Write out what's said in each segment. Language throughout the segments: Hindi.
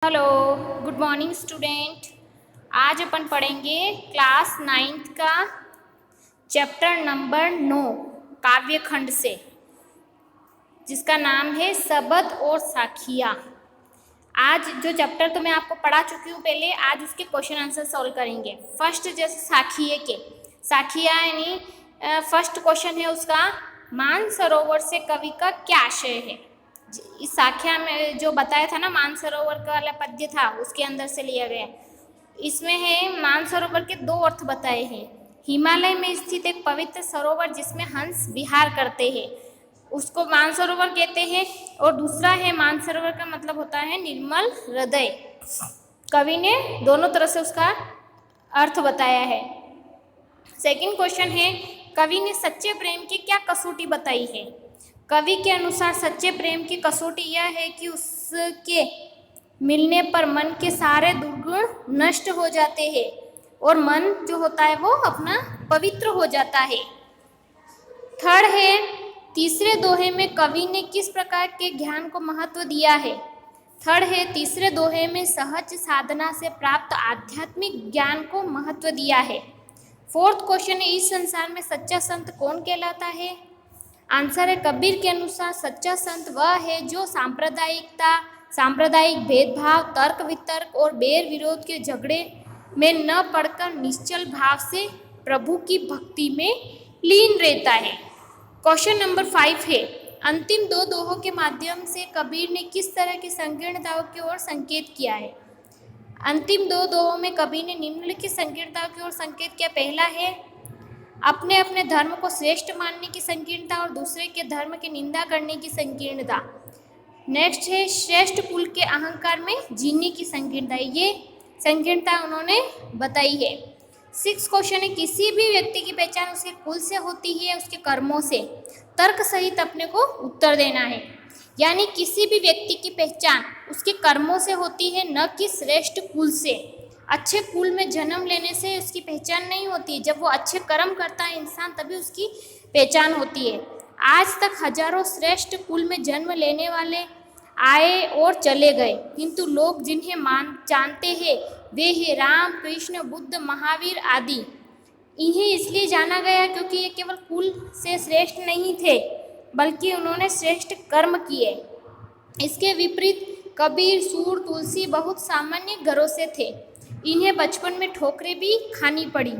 Hello, good morning student. आज अपन पढ़ेंगे क्लास 9th का चैप्टर नंबर 9 काव्य खंड से, जिसका नाम है शबद और साखियाँ। आज जो चैप्टर तो मैं आपको पढ़ा चुकी हूँ पहले, आज इसके क्वेश्चन आंसर सॉल्व करेंगे। फर्स्ट जैसे साखियाँ यानी फर्स्ट क्वेश्चन है उसका, मानसरोवर से कवि का क्या आशय है। इस साखिया में जो बताया था ना, मानसरोवर का वाला पद्य था, उसके अंदर से लिया गया। इसमें है मानसरोवर के दो अर्थ बताए हैं। हिमालय में स्थित एक पवित्र सरोवर जिसमें हंस विहार करते हैं, उसको मानसरोवर कहते हैं। और दूसरा है, मानसरोवर का मतलब होता है निर्मल हृदय। कवि ने दोनों तरह से उसका अर्थ बताया है। सेकंड क्वेश्चन है, कवि ने सच्चे प्रेम की क्या कसौटी बताई है। कवि के अनुसार सच्चे प्रेम की कसौटी यह है कि उसके मिलने पर मन के सारे दुर्गुण नष्ट हो जाते हैं और मन जो होता है वो अपना पवित्र हो जाता है। थर्ड है, तीसरे दोहे में कवि ने किस प्रकार के ज्ञान को महत्व दिया है। थर्ड है, तीसरे दोहे में सहज साधना से प्राप्त आध्यात्मिक ज्ञान को महत्व दिया है। फोर्थ क्वेश्चन है, इस संसार में सच्चा संत कौन कहलाता है। आंसर है, कबीर के अनुसार सच्चा संत वह है जो सांप्रदायिक भेदभाव, तर्क वितर्क और बैर विरोध के झगड़े में न पड़कर निश्चल भाव से प्रभु की भक्ति में लीन रहता है। क्वेश्चन नंबर 5 है, अंतिम दो दोहों के माध्यम से कबीर ने किस तरह की संकीर्णताओं की ओर संकेत किया है। अंतिम दो दोहों में कबीर ने निम्नलिखित संकीर्णताओं की ओर संकेत किया। पहला है, अपने अपने धर्म को श्रेष्ठ मानने की संकीर्णता और दूसरे के धर्म की निंदा करने की संकीर्णता। नेक्स्ट है, श्रेष्ठ कुल के अहंकार में जीने की संकीर्णता। ये संकीर्णता उन्होंने बताई है। 6 क्वेश्चन है, किसी भी व्यक्ति की पहचान उसके कुल से होती है, उसके कर्मों से। तर्क सहित अपने को उत्तर देना है। यानी किसी भी व्यक्ति की पहचान उसके कर्मों से होती है, न कि श्रेष्ठ कुल से। अच्छे कुल में जन्म लेने से उसकी पहचान नहीं होती, जब वो अच्छे कर्म करता है इंसान तभी उसकी पहचान होती है। आज तक हजारों श्रेष्ठ कुल में जन्म लेने वाले आए और चले गए, किंतु लोग जिन्हें जानते हैं वे हैं राम, कृष्ण, बुद्ध, महावीर आदि। इन्हें इसलिए जाना गया क्योंकि ये केवल कुल से श्रेष्ठ नहीं थे, बल्कि उन्होंने श्रेष्ठ कर्म किए। इसके विपरीत कबीर, सूर, तुलसी बहुत सामान्य घरों से थे। इन्हें बचपन में ठोकरें भी खानी पड़ी,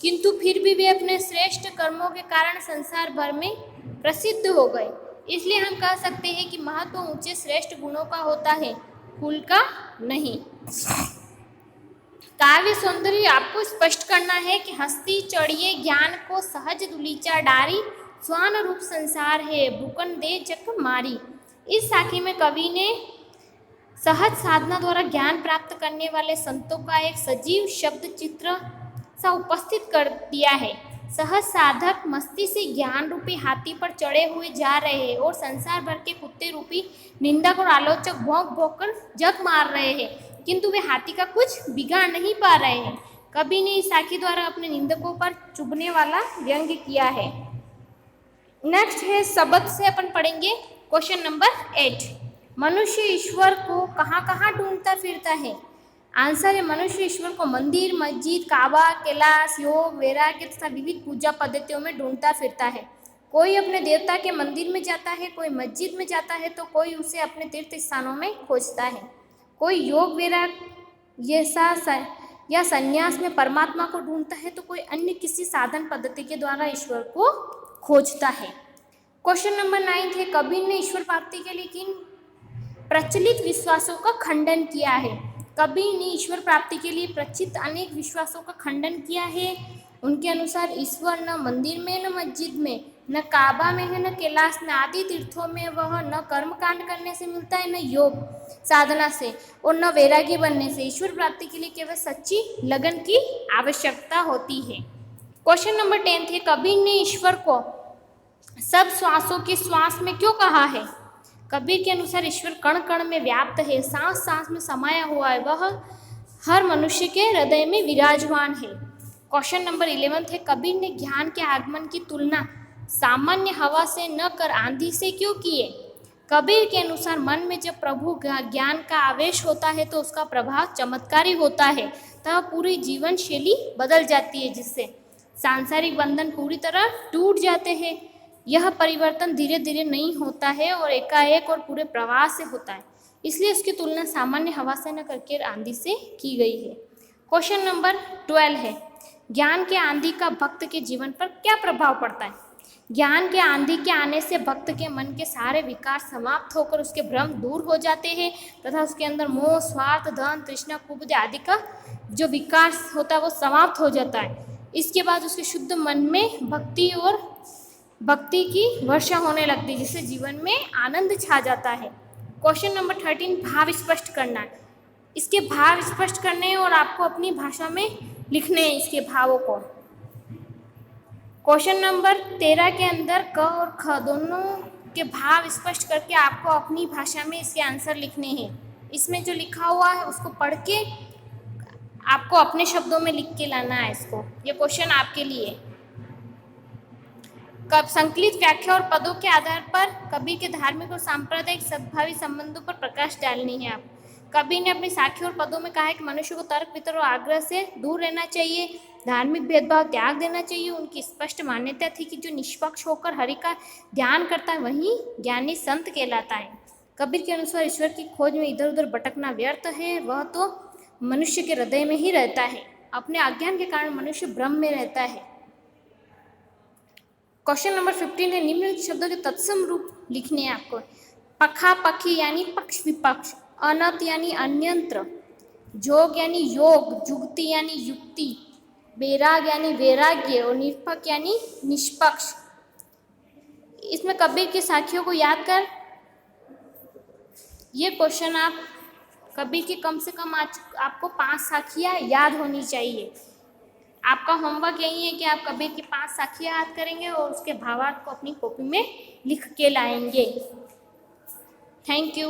किंतु फिर भी वे अपने श्रेष्ठ कर्मों के कारण संसार भर में प्रसिद्ध हो गए। इसलिए हम कह सकते हैं कि महत्व ऊंचे श्रेष्ठ गुणों का होता है, कुल का नहीं। काव्य सौंदर्य आपको स्पष्ट करना है कि हस्ती चढ़िए ज्ञान को सहज दुलीचा डारी, स्वान रूप संसार है भूकन दे चक मारी। इस साखी में कवि ने सहज साधना द्वारा ज्ञान प्राप्त करने वाले संतों का एक सजीव शब्द चित्र सा उपस्थित कर दिया है। सहज साधक मस्ती से ज्ञान रूपी हाथी पर चढ़े हुए जा रहे हैं और संसार भर के कुत्ते रूपी निंदक और आलोचक भौंक भौंक कर जग मार रहे हैं, किंतु वे हाथी का कुछ बिगाड़ नहीं पा रहे हैं। कवि ने इस साखी द्वारा अपने निंदकों पर चुभने वाला व्यंग्य किया है। नेक्स्ट है, शब्द से अपन पढ़ेंगे क्वेश्चन नंबर 8। मनुष्य ईश्वर को कहाँ कहाँ ढूंढता फिरता है। आंसर है, मनुष्य ईश्वर को मंदिर, मस्जिद, काबा, कैलाश, योग, वैराग्य तथा विविध पूजा पद्धतियों में ढूंढता फिरता है। कोई अपने देवता के मंदिर में जाता है, कोई मस्जिद में जाता है, तो कोई उसे अपने तीर्थ स्थानों में खोजता है। कोई योग वैराग्य या संन्यास में परमात्मा को ढूंढता है, तो कोई अन्य किसी साधन पद्धति के द्वारा ईश्वर को खोजता है। क्वेश्चन नंबर 9 है, कबीर ने ईश्वर प्राप्ति के लिए किन प्रचलित विश्वासों का खंडन किया है। कबीर ने ईश्वर प्राप्ति के लिए प्रचलित अनेक विश्वासों का खंडन किया है। उनके अनुसार ईश्वर न मंदिर में, न मस्जिद में, न काबा में है, न कैलाश, न आदि तीर्थों में वह न कर्म कांड करने से मिलता है, न योग साधना से और न वैरागी बनने से। ईश्वर प्राप्ति के लिए केवल सच्ची लगन की आवश्यकता होती है। क्वेश्चन नंबर 10 है, कबीर ने ईश्वर को सब श्वासों के श्वास में क्यों कहा है। कबीर के अनुसार ईश्वर कण कण में व्याप्त है, सांस सांस में समाया हुआ है, वह हर मनुष्य के हृदय में विराजमान है। क्वेश्चन नंबर 11 है, कबीर ने ज्ञान के आगमन की तुलना सामान्य हवा से न कर आंधी से क्यों किए। कबीर के अनुसार मन में जब प्रभु ज्ञान का आवेश होता है तो उसका प्रभाव चमत्कारी होता है तथा पूरी जीवन शैली बदल जाती है, जिससे सांसारिक बंधन पूरी तरह टूट जाते हैं। यह परिवर्तन धीरे धीरे नहीं होता है और एकाएक और पूरे प्रवाह से होता है, इसलिए उसकी तुलना सामान्य हवा से न करके आंधी से की गई है। क्वेश्चन नंबर 12 है, ज्ञान के आंधी का भक्त के जीवन पर क्या प्रभाव पड़ता है? ज्ञान के आंधी के आने से भक्त के मन के सारे विकार समाप्त होकर उसके भ्रम दूर हो जाते हैं तथा उसके अंदर मोह, स्वार्थ, धन, तृष्णा, कुबुद्धि आदि का जो विकार होता है वो समाप्त हो जाता है। इसके बाद उसके शुद्ध मन में भक्ति की वर्षा होने लगती है, जिससे जीवन में आनंद छा जाता है। क्वेश्चन नंबर 13, भाव स्पष्ट करना। इसके भाव स्पष्ट करने हैं और आपको अपनी भाषा में लिखने हैं इसके भावों को। क्वेश्चन नंबर 13 के अंदर क और ख दोनों के भाव स्पष्ट करके आपको अपनी भाषा में इसके आंसर लिखने हैं। इसमें जो लिखा हुआ है उसको पढ़ के आपको अपने शब्दों में लिख के लाना है इसको। ये क्वेश्चन आपके लिए। कब संकलित व्याख्या और पदों के आधार पर कबीर के धार्मिक और सांप्रदायिक सद्भावी संबंधों पर प्रकाश डालनी है आप। कबीर ने अपनी साखी और पदों में कहा है कि मनुष्य को तर्क वितर्क और आग्रह से दूर रहना चाहिए, धार्मिक भेदभाव त्याग देना चाहिए। उनकी स्पष्ट मान्यता थी कि जो निष्पक्ष होकर हरि का ध्यान करता है वही ज्ञानी संत कहलाता है। कबीर के अनुसार ईश्वर की खोज में इधर उधर भटकना व्यर्थ है, वह तो मनुष्य के हृदय में ही रहता है। अपने अज्ञान के कारण मनुष्य भ्रम में रहता है। क्वेश्चन नंबर 15 है, निम्नलिखित शब्दों के तत्सम रूप लिखने हैं आपको। पखा पखी यानी पक्ष विपक्ष, अनत यानी अन्यंत्र, जोग यानी योग, जुगति यानी युक्ति, बैराग यानी वैराग्य और निरपक्ष यानी निष्पक्ष। इसमें कबीर की साखियों को याद कर ये क्वेश्चन आप कबीर की कम से कम आज आपको 5 साखियाँ याद होनी चाहिए। आपका होमवर्क यही है कि आप कबीर की 5 साखियाँ याद करेंगे और उसके भावार्थ को अपनी कॉपी में लिख के लाएंगे। Thank you.